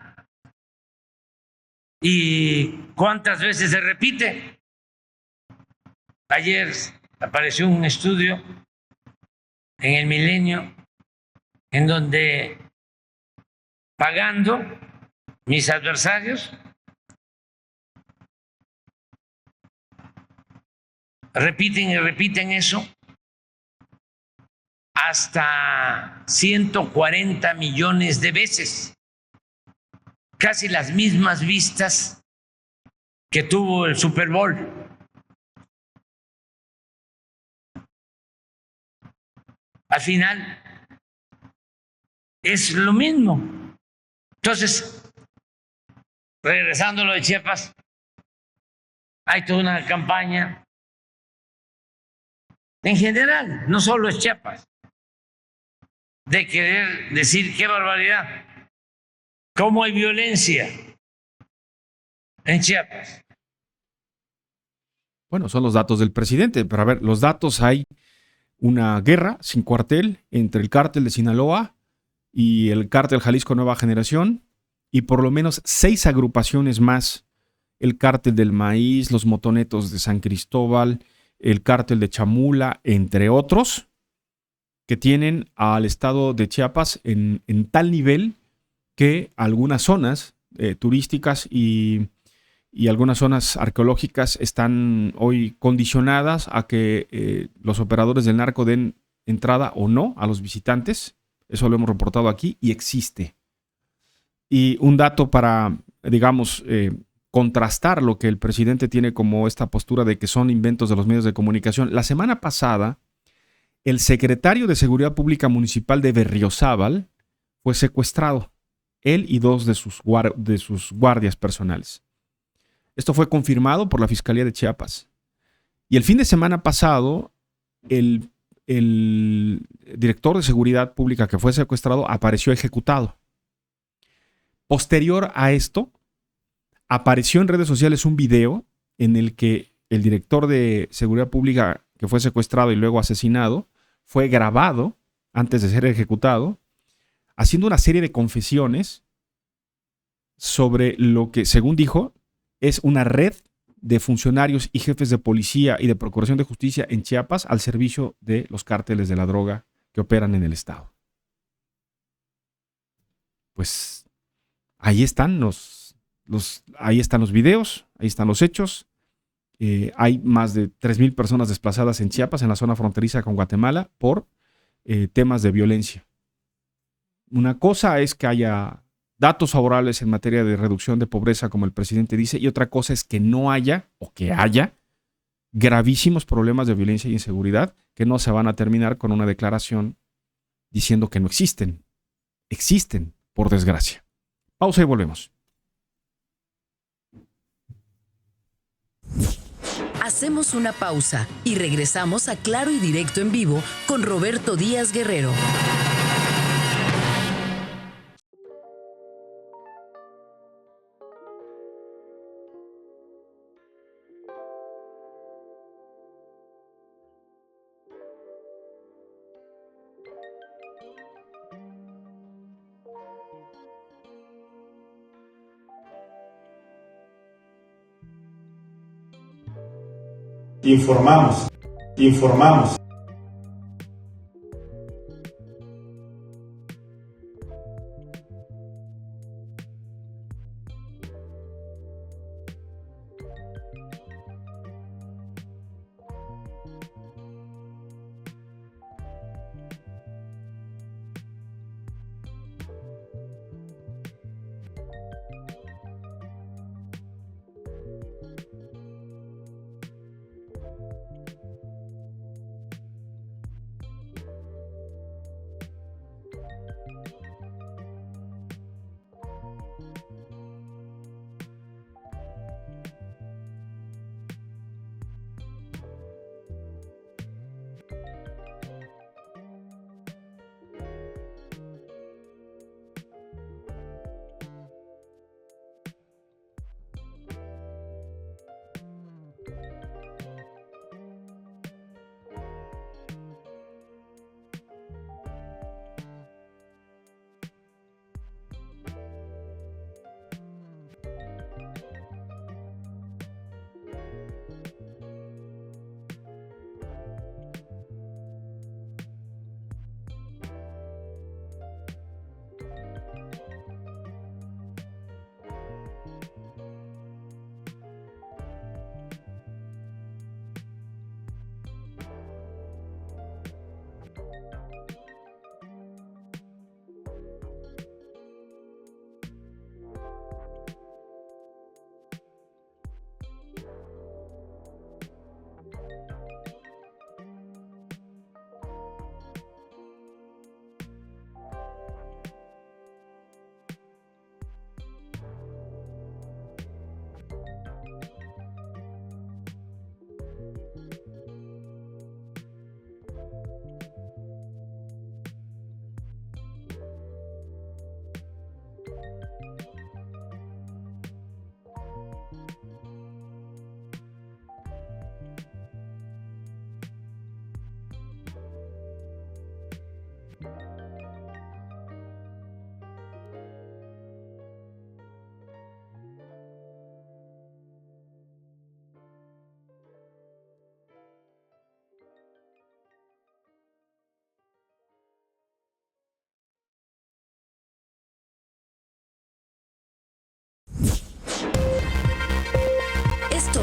¿Y cuántas veces se repite? Ayer apareció un estudio en el Milenio en donde, pagando, mis adversarios repiten y repiten eso hasta 140 millones de veces, casi las mismas vistas que tuvo el Super Bowl. Al final es lo mismo. Entonces, regresando a lo de Chiapas, hay toda una campaña en general, no solo es Chiapas, de querer decir qué barbaridad, cómo hay violencia en Chiapas. Bueno, son los datos del presidente, pero a ver, los datos, hay una guerra sin cuartel entre el cártel de Sinaloa y el cártel Jalisco Nueva Generación, y por lo menos 6 agrupaciones más: el cártel del maíz, los motonetos de San Cristóbal, el cártel de Chamula, entre otros, que tienen al estado de Chiapas en tal nivel que algunas zonas turísticas y algunas zonas arqueológicas están hoy condicionadas a que los operadores del narco den entrada o no a los visitantes. Eso lo hemos reportado aquí y existe. Y un dato para, digamos, contrastar lo que el presidente tiene como esta postura de que son inventos de los medios de comunicación. La semana pasada, el secretario de Seguridad Pública Municipal de Berriozábal fue secuestrado, él y 2 de sus guardias personales. Esto fue confirmado por la Fiscalía de Chiapas. Y el fin de semana pasado, el director de Seguridad Pública que fue secuestrado apareció ejecutado. Posterior a esto, apareció en redes sociales un video en el que el director de Seguridad Pública que fue secuestrado y luego asesinado fue grabado antes de ser ejecutado, haciendo una serie de confesiones sobre lo que, según dijo, es una red de funcionarios y jefes de policía y de procuración de justicia en Chiapas al servicio de los cárteles de la droga que operan en el estado. Pues ahí están los videos, ahí están los hechos. Hay más de 3,000 personas desplazadas en Chiapas, en la zona fronteriza con Guatemala, por temas de violencia. Una cosa es que haya datos favorables en materia de reducción de pobreza, como el presidente dice, y otra cosa es que no haya, o que haya, gravísimos problemas de violencia y inseguridad que no se van a terminar con una declaración diciendo que no existen. Existen, por desgracia. Pausa y volvemos. Hacemos una pausa y regresamos a Claro y Directo en Vivo con Roberto Díaz Guerrero. Informamos.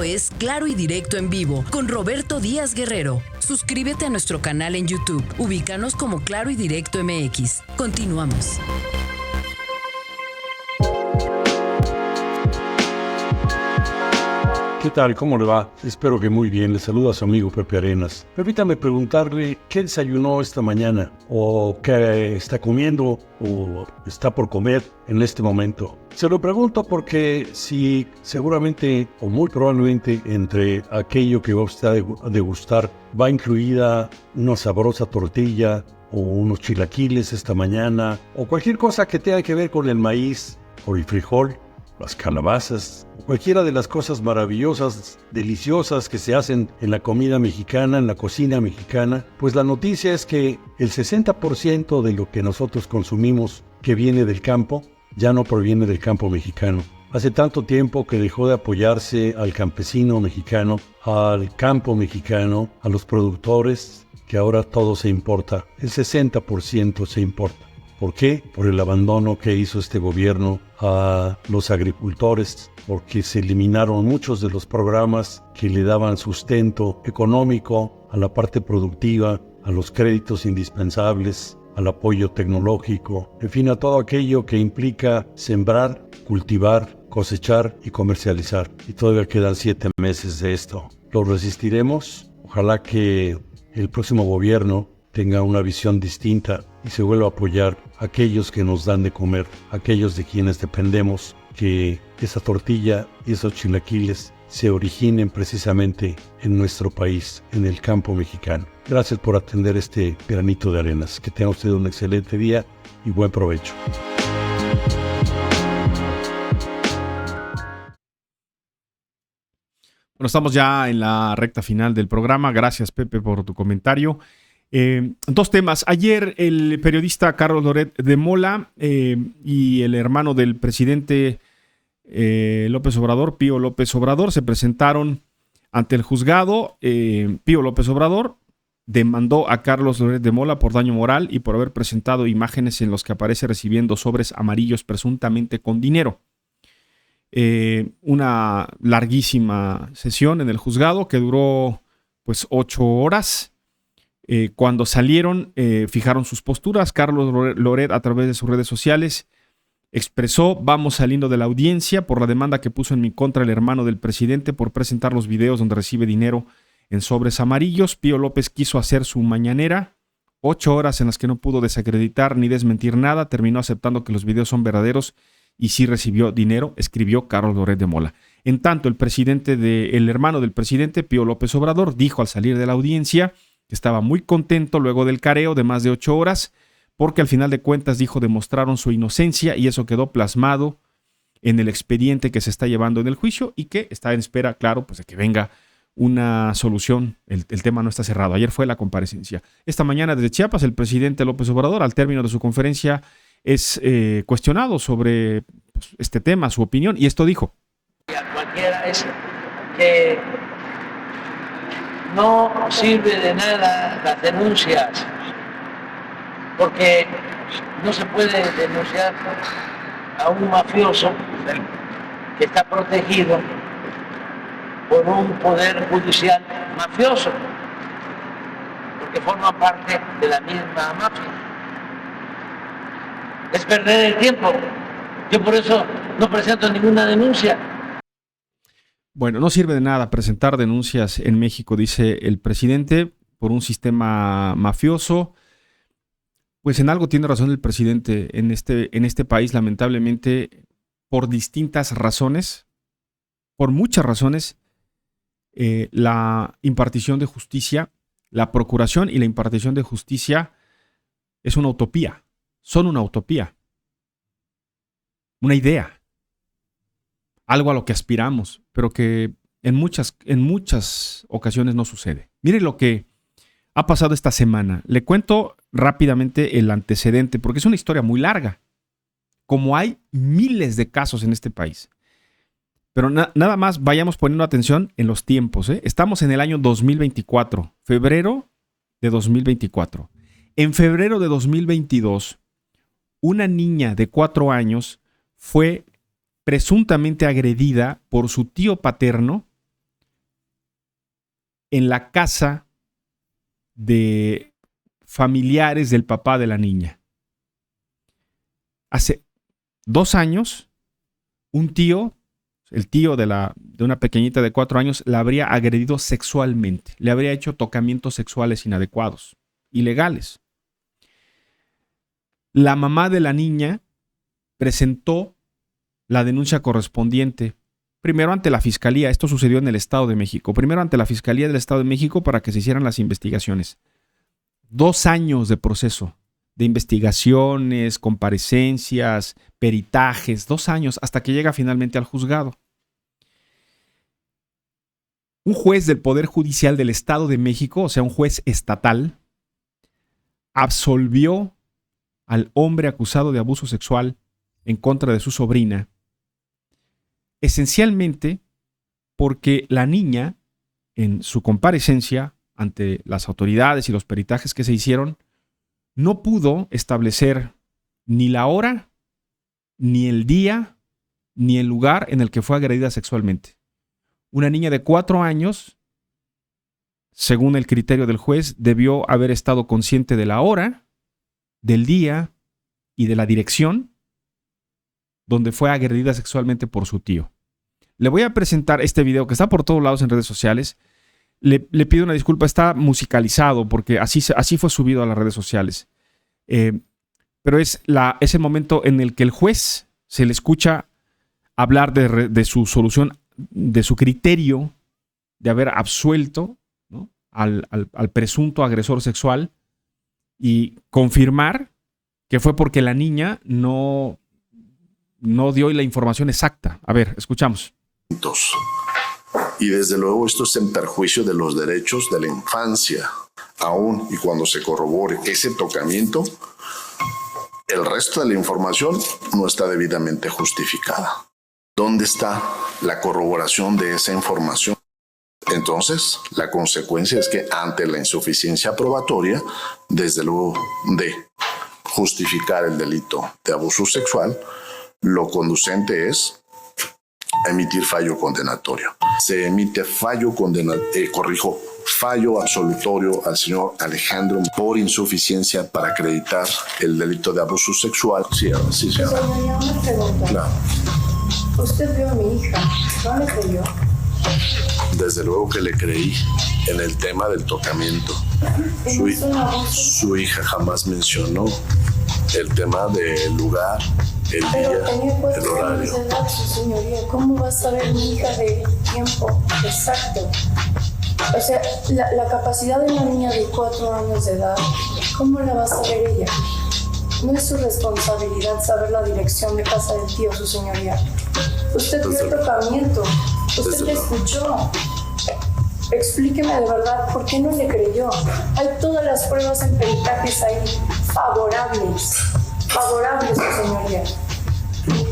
es Claro y Directo en Vivo con Roberto Díaz Guerrero. Suscríbete a nuestro canal en YouTube. Ubícanos como Claro y Directo MX. Continuamos. ¿Qué tal? ¿Cómo le va? Espero que muy bien. Le saluda a su amigo Pepe Arenas. Permítame preguntarle qué desayunó esta mañana o qué está comiendo o está por comer en este momento. Se lo pregunto porque si seguramente o muy probablemente entre aquello que va usted a degustar va incluida una sabrosa tortilla o unos chilaquiles esta mañana o cualquier cosa que tenga que ver con el maíz o el frijol, las calabazas, cualquiera de las cosas maravillosas, deliciosas que se hacen en la comida mexicana, en la cocina mexicana, pues la noticia es que el 60% de lo que nosotros consumimos que viene del campo, ya no proviene del campo mexicano. Hace tanto tiempo que dejó de apoyarse al campesino mexicano, al campo mexicano, a los productores, que ahora todo se importa. El 60% se importa. ¿Por qué? Por el abandono que hizo este gobierno a los agricultores, porque se eliminaron muchos de los programas que le daban sustento económico a la parte productiva, a los créditos indispensables, al apoyo tecnológico, en fin, a todo aquello que implica sembrar, cultivar, cosechar y comercializar. Y todavía quedan 7 meses de esto. ¿Lo resistiremos? Ojalá que el próximo gobierno tenga una visión distinta y se vuelva a apoyar a aquellos que nos dan de comer, aquellos de quienes dependemos, que esa tortilla y esos chilaquiles se originen precisamente en nuestro país, en el campo mexicano. Gracias por atender este granito de arenas. Que tenga usted un excelente día y buen provecho. Bueno, estamos ya en la recta final del programa. Gracias, Pepe, por tu comentario. Dos temas. Ayer el periodista Carlos Loret de Mola y el hermano del presidente López Obrador, Pío López Obrador, se presentaron ante el juzgado. Pío López Obrador demandó a Carlos Loret de Mola por daño moral y por haber presentado imágenes en los que aparece recibiendo sobres amarillos presuntamente con dinero. Una larguísima sesión en el juzgado que duró pues 8 horas. Cuando salieron, fijaron sus posturas. Carlos Loret, a través de sus redes sociales, expresó: vamos saliendo de la audiencia por la demanda que puso en mi contra el hermano del presidente por presentar los videos donde recibe dinero en sobres amarillos. Pío López quiso hacer su mañanera, 8 horas en las que no pudo desacreditar ni desmentir nada. Terminó aceptando que los videos son verdaderos y sí recibió dinero, escribió Carlos Loret de Mola. En tanto, el hermano del presidente, Pío López Obrador, dijo al salir de la audiencia que estaba muy contento luego del careo de más de 8 horas, porque al final de cuentas, dijo, demostraron su inocencia y eso quedó plasmado en el expediente que se está llevando en el juicio y que está en espera, claro, pues de que venga una solución. El tema no está cerrado. Ayer fue la comparecencia. Esta mañana desde Chiapas, el presidente López Obrador, al término de su conferencia, es cuestionado sobre pues, este tema, su opinión, y esto dijo. A cualquiera es que no sirve de nada las denuncias, porque no se puede denunciar a un mafioso que está protegido por un poder judicial mafioso, porque forma parte de la misma mafia. Es perder el tiempo. Yo por eso no presento ninguna denuncia. Bueno, no sirve de nada presentar denuncias en México, dice el presidente, por un sistema mafioso. Pues en algo tiene razón el presidente. En este país, lamentablemente, por distintas razones, por muchas razones, la impartición de justicia, la procuración y la impartición de justicia es una utopía. Son una utopía. Una idea. Algo a lo que aspiramos, pero que en muchas ocasiones no sucede. Mire lo que ha pasado esta semana. Le cuento rápidamente el antecedente, porque es una historia muy larga, como hay miles de casos en este país. Pero nada más vayamos poniendo atención en los tiempos. Estamos en el año 2024, febrero de 2024. En febrero de 2022, una niña de 4 años fue presuntamente agredida por su tío paterno en la casa de familiares del papá de la niña. Hace 2 años, un tío, el tío de una pequeñita de 4 años, la habría agredido sexualmente. Le habría hecho tocamientos sexuales inadecuados, ilegales. La mamá de la niña presentó la denuncia correspondiente, primero ante la Fiscalía. Esto sucedió en el Estado de México. Primero ante la Fiscalía del Estado de México para que se hicieran las investigaciones. 2 años de proceso, de investigaciones, comparecencias, peritajes, 2 años hasta que llega finalmente al juzgado. Un juez del Poder Judicial del Estado de México, o sea, un juez estatal, absolvió al hombre acusado de abuso sexual en contra de su sobrina, esencialmente porque la niña, en su comparecencia ante las autoridades y los peritajes que se hicieron, no pudo establecer ni la hora, ni el día, ni el lugar en el que fue agredida sexualmente. Una niña de 4 años, según el criterio del juez, debió haber estado consciente de la hora, del día y de la dirección donde fue agredida sexualmente por su tío. Le voy a presentar este video que está por todos lados en redes sociales. Le pido una disculpa, está musicalizado porque así fue subido a las redes sociales. Pero es el momento en el que el juez se le escucha hablar de su solución, de su criterio de haber absuelto, ¿no?, al presunto agresor sexual y confirmar que fue porque la niña no dio la información exacta. A ver, escuchamos. Y desde luego esto es en perjuicio de los derechos de la infancia. Aún y cuando se corrobore ese tocamiento, el resto de la información no está debidamente justificada. ¿Dónde está la corroboración de esa información? Entonces, la consecuencia es que ante la insuficiencia probatoria, desde luego de justificar el delito de abuso sexual, lo conducente es emitir fallo condenatorio. Se emite fallo fallo absolutorio al señor Alejandro por insuficiencia para acreditar el delito de abuso sexual. Sí, señora. Señoría, una pregunta. Claro. Usted vio a mi hija, ¿no le creyó? Desde luego que le creí en el tema del tocamiento. Su hija jamás mencionó el tema del lugar, el Pero día, tenía el 4 años horario. de edad, su señoría. ¿Cómo va a saber mi hija de tiempo exacto? O sea, la capacidad de una niña de 4 años de edad, ¿cómo la va a saber ella? No es su responsabilidad saber la dirección de casa del tío, su señoría. Usted vio el tocamiento, usted le escuchó. Explíqueme de verdad por qué no le creyó. Hay todas las pruebas en peritajes ahí, favorables, su señoría.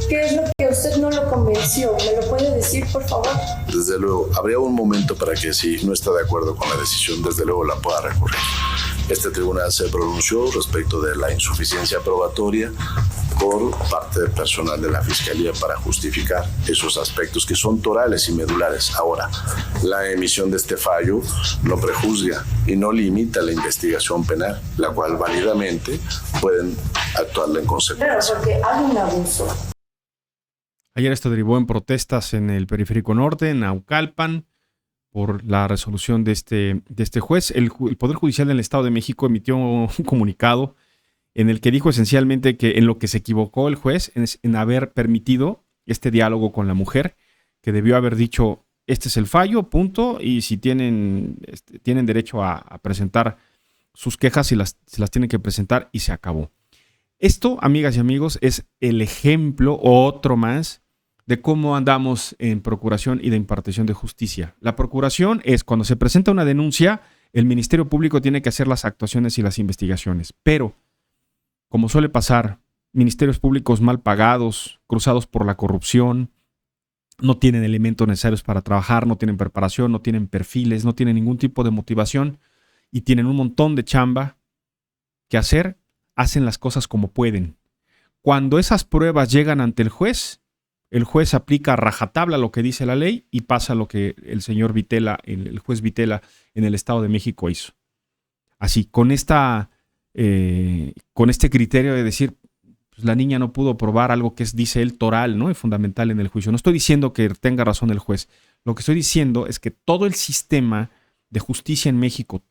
¿Qué es lo que usted no lo convenció? ¿Me lo puede decir, por favor? Desde luego, habría un momento para que si no está de acuerdo con la decisión, desde luego la pueda recurrir. Este tribunal se pronunció respecto de la insuficiencia probatoria por parte del personal de la Fiscalía para justificar esos aspectos que son torales y medulares. Ahora, la emisión de este fallo no prejuzga y no limita la investigación penal, la cual válidamente pueden actuarla en consecuencia. Claro, porque hay un abuso. Ayer esto derivó en protestas en el Periférico Norte, en Naucalpan, por la resolución de este juez. El Poder Judicial del Estado de México emitió un comunicado en el que dijo esencialmente que en lo que se equivocó el juez es en haber permitido este diálogo con la mujer, que debió haber dicho, este es el fallo, punto, y si tienen derecho a presentar sus quejas, se las tienen que presentar y se acabó. Esto, amigas y amigos, es el ejemplo, otro más, de cómo andamos en procuración y de impartición de justicia. La procuración es cuando se presenta una denuncia, el Ministerio Público tiene que hacer las actuaciones y las investigaciones. Pero, como suele pasar, ministerios públicos mal pagados, cruzados por la corrupción, no tienen elementos necesarios para trabajar, no tienen preparación, no tienen perfiles, no tienen ningún tipo de motivación y tienen un montón de chamba que hacer, hacen las cosas como pueden. Cuando esas pruebas llegan ante el juez el juez aplica a rajatabla lo que dice la ley y pasa lo que el señor Vitela, el juez Vitela en el Estado de México hizo. Así, con este criterio de decir, pues la niña no pudo probar algo que es, dice él, toral, ¿no? Y fundamental en el juicio. No estoy diciendo que tenga razón el juez. Lo que estoy diciendo es que todo el sistema de justicia en México,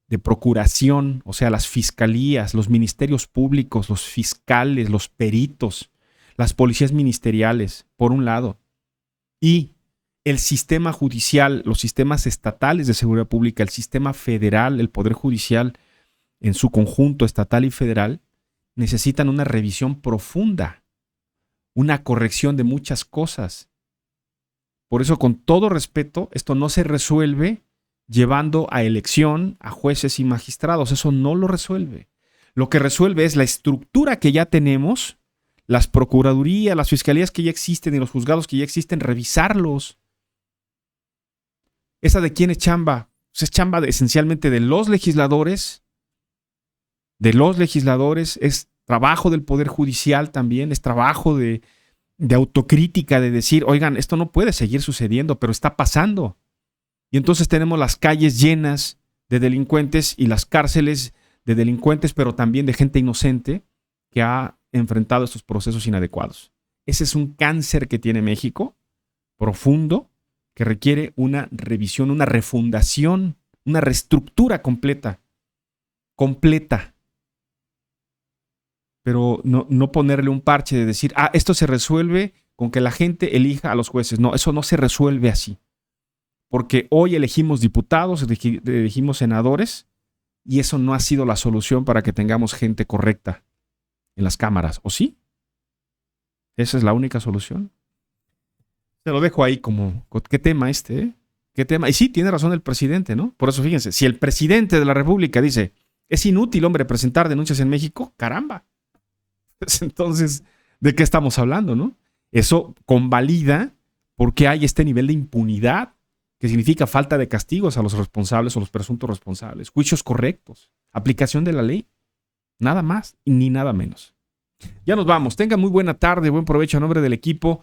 de procuración, o sea, las fiscalías, los ministerios públicos, los fiscales, los peritos, las policías ministeriales, por un lado, y el sistema judicial, los sistemas estatales de seguridad pública, el sistema federal, el Poder Judicial en su conjunto estatal y federal, necesitan una revisión profunda, una corrección de muchas cosas. Por eso, con todo respeto, esto no se resuelve llevando a elección a jueces y magistrados. Eso no lo resuelve. Lo que resuelve es la estructura que ya tenemos, las procuradurías, las fiscalías que ya existen y los juzgados que ya existen, revisarlos. ¿Esa de quién es chamba? Pues es chamba esencialmente de los legisladores. Es trabajo del Poder Judicial también, es trabajo de autocrítica, de decir, oigan, esto no puede seguir sucediendo, pero está pasando. Y entonces tenemos las calles llenas de delincuentes y las cárceles de delincuentes, pero también de gente inocente que ha enfrentado estos procesos inadecuados. Ese es un cáncer que tiene México, profundo, que requiere una revisión, una refundación, una reestructura completa. Pero no ponerle un parche de decir, esto se resuelve con que la gente elija a los jueces. No, eso no se resuelve así. Porque hoy elegimos diputados, elegimos senadores, y eso no ha sido la solución para que tengamos gente correcta en las cámaras. ¿O sí? ¿Esa es la única solución? Se lo dejo ahí como, ¿qué tema este? ¿Qué tema? Y sí, tiene razón el presidente, ¿no? Por eso, fíjense, si el presidente de la República dice, es inútil, hombre, presentar denuncias en México, caramba. Pues entonces, ¿de qué estamos hablando, no? Eso convalida por qué hay este nivel de impunidad, que significa falta de castigos a los responsables o los presuntos responsables, juicios correctos, aplicación de la ley, nada más ni nada menos. Ya nos vamos, tengan muy buena tarde, buen provecho a nombre del equipo,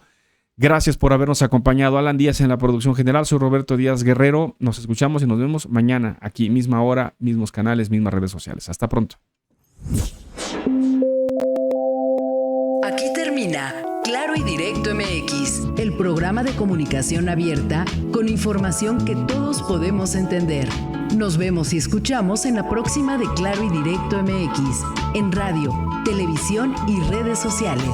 gracias por habernos acompañado. Alan Díaz en la producción general, soy Roberto Díaz Guerrero, nos escuchamos y nos vemos mañana, aquí, misma hora, mismos canales, mismas redes sociales. Hasta pronto. Aquí termina Claro y Directo MX, el programa de comunicación abierta con información que todos podemos entender. Nos vemos y escuchamos en la próxima de Claro y Directo MX, en radio, televisión y redes sociales.